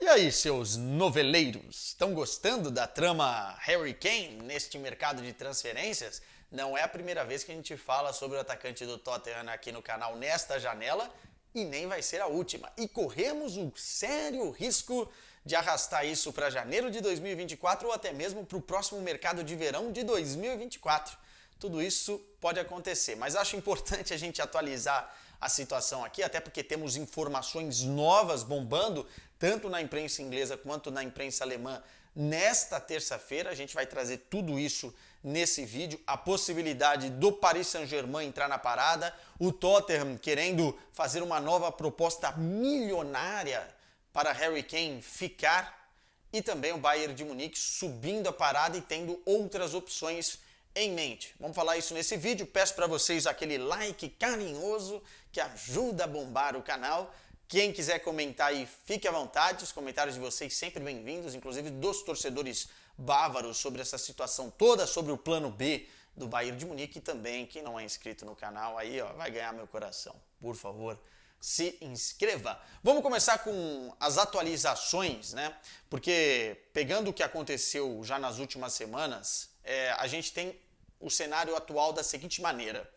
E aí, seus noveleiros, estão gostando da trama Harry Kane neste mercado de transferências? Não é a primeira vez que a gente fala sobre o atacante do Tottenham aqui no canal nesta janela e nem vai ser a última. E corremos um sério risco de arrastar isso para janeiro de 2024 ou até mesmo para o próximo mercado de verão de 2024. Tudo isso pode acontecer, mas acho importante a gente atualizar a situação aqui, até porque temos informações novas bombando, tanto na imprensa inglesa quanto na imprensa alemã. Nesta terça-feira, a gente vai trazer tudo isso nesse vídeo, a possibilidade do Paris Saint-Germain entrar na parada, o Tottenham querendo fazer uma nova proposta milionária para Harry Kane ficar, e também o Bayern de Munique subindo a parada e tendo outras opções em mente. Vamos falar isso nesse vídeo. Peço para vocês aquele like carinhoso que ajuda a bombar o canal. Quem quiser comentar aí, fique à vontade. Os comentários de vocês sempre bem-vindos, inclusive dos torcedores bávaros sobre essa situação toda, sobre o plano B do Bayern de Munique e também quem não é inscrito no canal aí, ó, vai ganhar meu coração. Por favor, se inscreva. Vamos começar com as atualizações, né? Porque pegando o que aconteceu já nas últimas semanas, a gente tem o cenário atual da seguinte maneira.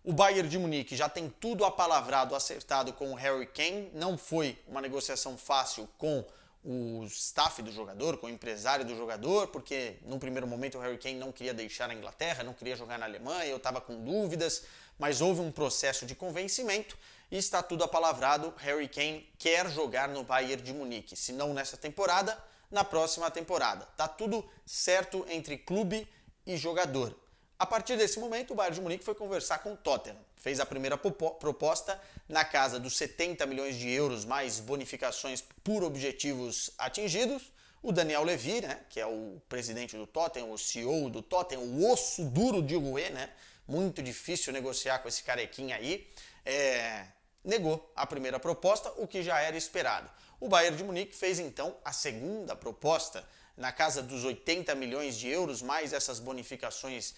O Bayern de Munique já tem tudo apalavrado, acertado com o Harry Kane. Não foi uma negociação fácil com o staff do jogador, com o empresário do jogador, porque num primeiro momento o Harry Kane não queria deixar a Inglaterra, não queria jogar na Alemanha, eu estava com dúvidas, mas houve um processo de convencimento e está tudo apalavrado. Harry Kane quer jogar no Bayern de Munique, se não nessa temporada, na próxima temporada. Tá tudo certo entre clube e jogador. A partir desse momento, o Bayern de Munique foi conversar com o Tottenham. Fez a primeira proposta na casa dos 70 milhões de euros, mais bonificações por objetivos atingidos. O Daniel Levy, né, que é o presidente do Tottenham, o CEO do Tottenham, o osso duro de roer, né, muito difícil negociar com esse carequinha aí, negou a primeira proposta, o que já era esperado. O Bayern de Munique fez então a segunda proposta, na casa dos 80 milhões de euros, mais essas bonificações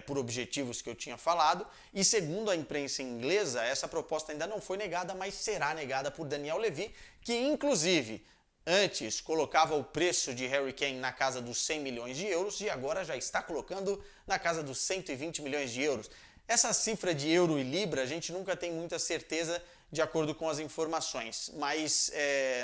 por objetivos que eu tinha falado. E segundo a imprensa inglesa, essa proposta ainda não foi negada, mas será negada por Daniel Levy, que inclusive antes colocava o preço de Harry Kane na casa dos 100 milhões de euros e agora já está colocando na casa dos 120 milhões de euros. Essa cifra de euro e libra a gente nunca tem muita certeza de acordo com as informações, mas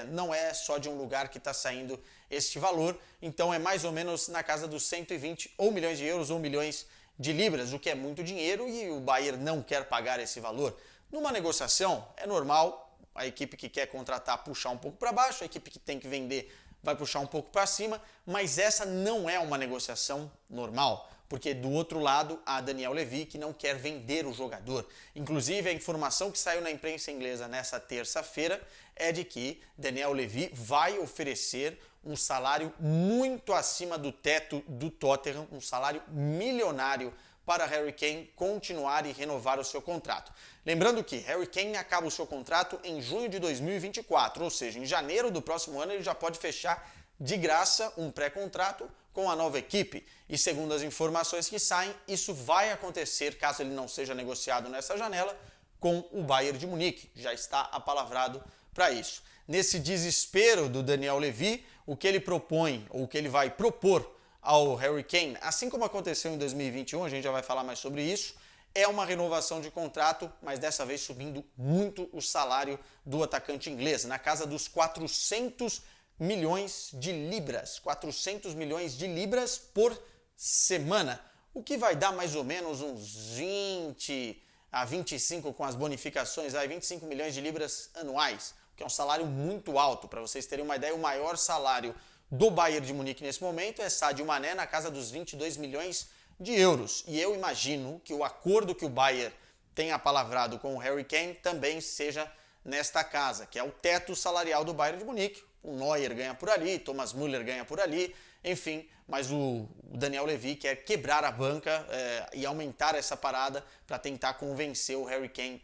não é só de um lugar que está saindo este valor, então é mais ou menos na casa dos 120 ou milhões de euros ou milhões de libras, o que é muito dinheiro e o Bayern não quer pagar esse valor. Numa negociação é normal a equipe que quer contratar puxar um pouco para baixo, a equipe que tem que vender vai puxar um pouco para cima, mas essa não é uma negociação normal, porque do outro lado há Daniel Levy que não quer vender o jogador. Inclusive a informação que saiu na imprensa inglesa nessa terça-feira é de que Daniel Levy vai oferecer um salário muito acima do teto do Tottenham, um salário milionário para Harry Kane continuar e renovar o seu contrato. Lembrando que Harry Kane acaba o seu contrato em junho de 2024, ou seja, em janeiro do próximo ano ele já pode fechar de graça um pré-contrato com a nova equipe. E segundo as informações que saem, isso vai acontecer, caso ele não seja negociado nessa janela, com o Bayern de Munique. Já está apalavrado para isso. Nesse desespero do Daniel Levy, o que ele propõe, ou o que ele vai propor ao Harry Kane, assim como aconteceu em 2021, a gente já vai falar mais sobre isso, é uma renovação de contrato, mas dessa vez subindo muito o salário do atacante inglês, na casa dos 400 milhões de libras. 400 milhões de libras por semana, o que vai dar mais ou menos uns 20 a 25 com as bonificações, aí 25 milhões de libras anuais, que é um salário muito alto. Para vocês terem uma ideia, o maior salário do Bayern de Munique nesse momento é Sadio Mané, na casa dos 22 milhões de euros. E eu imagino que o acordo que o Bayern tem apalavrado com o Harry Kane também seja nesta casa, que é o teto salarial do Bayern de Munique. O Neuer ganha por ali, Thomas Müller ganha por ali, enfim, mas o Daniel Levy quer quebrar a banca e aumentar essa parada para tentar convencer o Harry Kane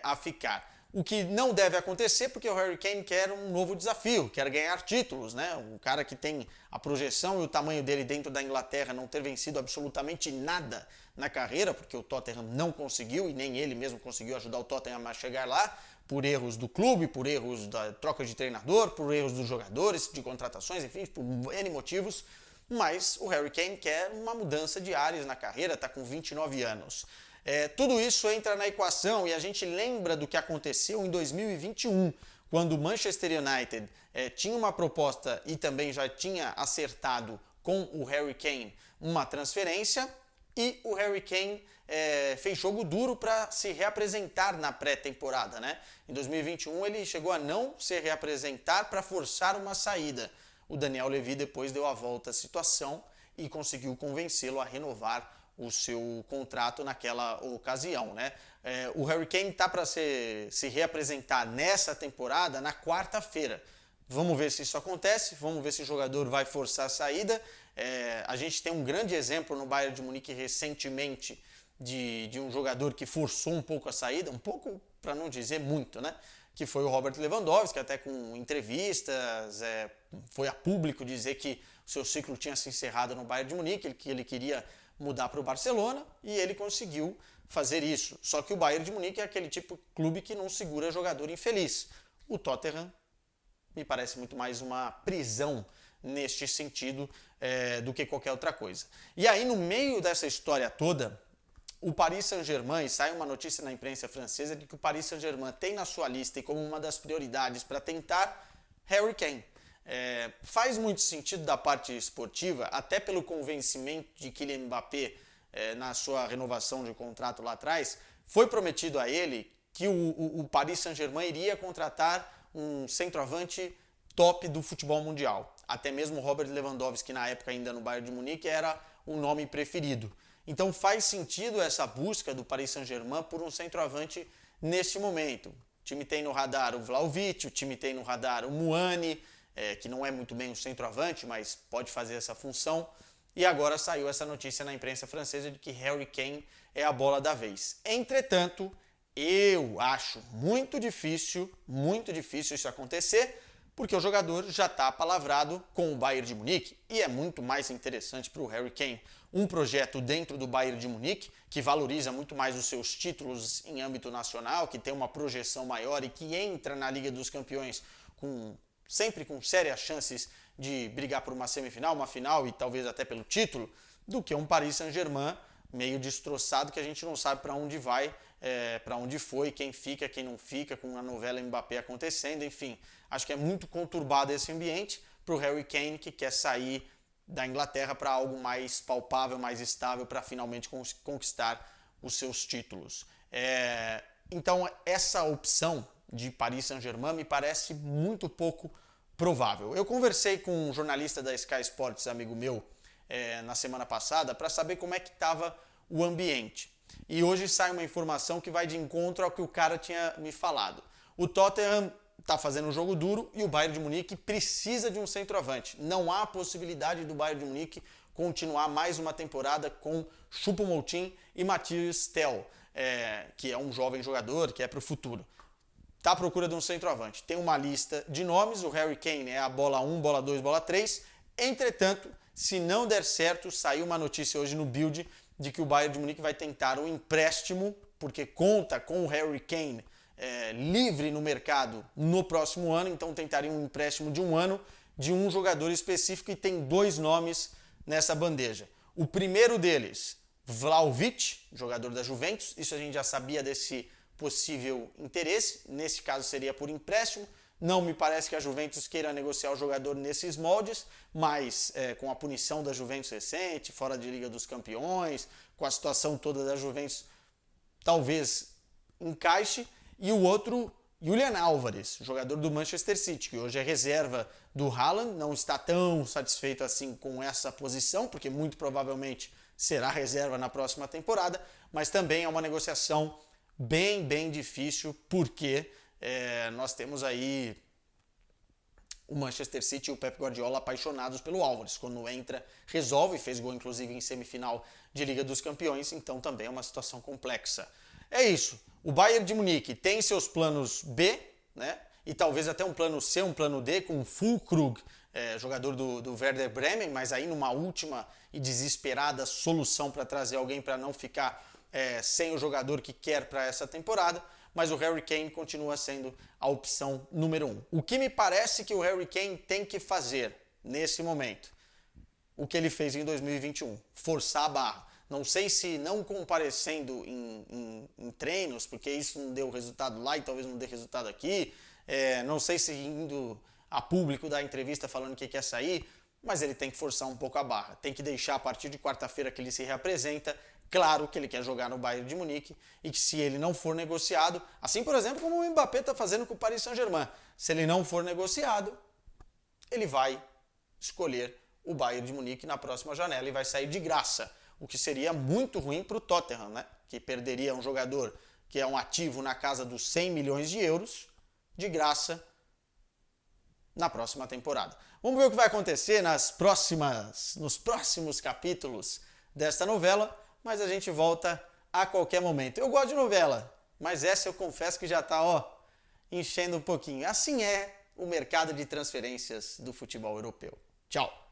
a ficar. O que não deve acontecer, porque o Harry Kane quer um novo desafio, quer ganhar títulos, né? Um cara que tem a projeção e o tamanho dele dentro da Inglaterra, não ter vencido absolutamente nada na carreira, porque o Tottenham não conseguiu e nem ele mesmo conseguiu ajudar o Tottenham a chegar lá, por erros do clube, por erros da troca de treinador, por erros dos jogadores, de contratações, enfim, por N motivos. Mas o Harry Kane quer uma mudança de ares na carreira, está com 29 anos. Tudo isso entra na equação e a gente lembra do que aconteceu em 2021, quando o Manchester United tinha uma proposta e também já tinha acertado com o Harry Kane uma transferência, e o Harry Kane fez jogo duro para se reapresentar na pré-temporada, né? Em 2021 ele chegou a não se reapresentar para forçar uma saída. O Daniel Levy depois deu a volta à situação e conseguiu convencê-lo a renovar o seu contrato naquela ocasião, né? O Harry Kane está para se reapresentar nessa temporada na quarta-feira. Vamos ver se isso acontece, vamos ver se o jogador vai forçar a saída. A gente tem um grande exemplo no Bayern de Munique recentemente de um jogador que forçou um pouco a saída, um pouco para não dizer muito, né? Que foi o Robert Lewandowski, até com entrevistas, foi a público dizer que o seu ciclo tinha se encerrado no Bayern de Munique, que ele queria mudar para o Barcelona, e ele conseguiu fazer isso. Só que o Bayern de Munique é aquele tipo de clube que não segura jogador infeliz. O Tottenham me parece muito mais uma prisão neste sentido do que qualquer outra coisa. E aí, no meio dessa história toda, o Paris Saint-Germain, sai uma notícia na imprensa francesa de que o Paris Saint-Germain tem na sua lista e como uma das prioridades para tentar Harry Kane. Faz muito sentido da parte esportiva, até pelo convencimento de Kylian Mbappé na sua renovação de contrato lá atrás. Foi prometido a ele que o Paris Saint-Germain iria contratar um centroavante top do futebol mundial. Até mesmo o Robert Lewandowski, na época ainda no Bayern de Munique, era o nome preferido. Então faz sentido essa busca do Paris Saint-Germain por um centroavante neste momento. O time tem no radar o Vlahovic, o time tem no radar o Muani, que não é muito bem um centroavante, mas pode fazer essa função. E agora saiu essa notícia na imprensa francesa de que Harry Kane é a bola da vez. Entretanto, eu acho muito difícil isso acontecer, porque o jogador já está apalavrado com o Bayern de Munique e é muito mais interessante para o Harry Kane um projeto dentro do Bayern de Munique que valoriza muito mais os seus títulos em âmbito nacional, que tem uma projeção maior e que entra na Liga dos Campeões sempre com sérias chances de brigar por uma semifinal, uma final e talvez até pelo título, do que um Paris Saint-Germain meio destroçado que a gente não sabe para onde vai, para onde foi, quem fica, quem não fica, com a novela Mbappé acontecendo, enfim. Acho que é muito conturbado esse ambiente para o Harry Kane, que quer sair da Inglaterra para algo mais palpável, mais estável, para finalmente conquistar os seus títulos. Então, essa opção de Paris Saint-Germain me parece muito pouco provável. Eu conversei com um jornalista da Sky Sports, amigo meu, na semana passada, para saber como é que estava o ambiente. E hoje sai uma informação que vai de encontro ao que o cara tinha me falado. O Tottenham está fazendo um jogo duro e o Bayern de Munique precisa de um centroavante. Não há possibilidade do Bayern de Munique continuar mais uma temporada com Choupo-Moting e Matthias Tel, que é um jovem jogador que é para o futuro. Está à procura de um centroavante. Tem uma lista de nomes, o Harry Kane é a bola 1, bola 2, bola 3. Entretanto, se não der certo, saiu uma notícia hoje no Bild de que o Bayern de Munique vai tentar um empréstimo, porque conta com o Harry Kane livre no mercado no próximo ano, então tentaria um empréstimo de um ano de um jogador específico e tem dois nomes nessa bandeja. O primeiro deles, Vlahovic, jogador da Juventus, isso a gente já sabia desse possível interesse, nesse caso seria por empréstimo. Não me parece que a Juventus queira negociar o jogador nesses moldes, mas com a punição da Juventus recente, fora de Liga dos Campeões, com a situação toda da Juventus, talvez encaixe. E o outro, Julian Álvares, jogador do Manchester City, que hoje é reserva do Haaland, não está tão satisfeito assim com essa posição, porque muito provavelmente será reserva na próxima temporada, mas também é uma negociação bem difícil, porque nós temos aí o Manchester City e o Pep Guardiola apaixonados pelo Álvares. Quando entra, resolve, fez gol inclusive em semifinal de Liga dos Campeões, então também é uma situação complexa. É isso, o Bayern de Munique tem seus planos B, né? E talvez até um plano C, um plano D, com o Füllkrug, jogador do Werder Bremen, mas aí numa última e desesperada solução para trazer alguém para não ficar sem o jogador que quer para essa temporada. mas o Harry Kane continua sendo a opção número 1. O que me parece que o Harry Kane tem que fazer nesse momento? O que ele fez em 2021, forçar a barra. Não sei se não comparecendo em treinos, porque isso não deu resultado lá e talvez não dê resultado aqui. Não sei se indo a público dar entrevista falando que quer sair, mas ele tem que forçar um pouco a barra. Tem que deixar a partir de quarta-feira que ele se reapresenta claro que ele quer jogar no Bayern de Munique e que se ele não for negociado, assim por exemplo como o Mbappé está fazendo com o Paris Saint-Germain, se ele não for negociado, ele vai escolher o Bayern de Munique na próxima janela e vai sair de graça, o que seria muito ruim para o Tottenham, né? Que perderia um jogador que é um ativo na casa dos 100 milhões de euros de graça na próxima temporada. Vamos ver o que vai acontecer nos próximos capítulos desta novela, mas a gente volta a qualquer momento. Eu gosto de novela, mas essa eu confesso que já está enchendo um pouquinho. Assim é o mercado de transferências do futebol europeu. Tchau!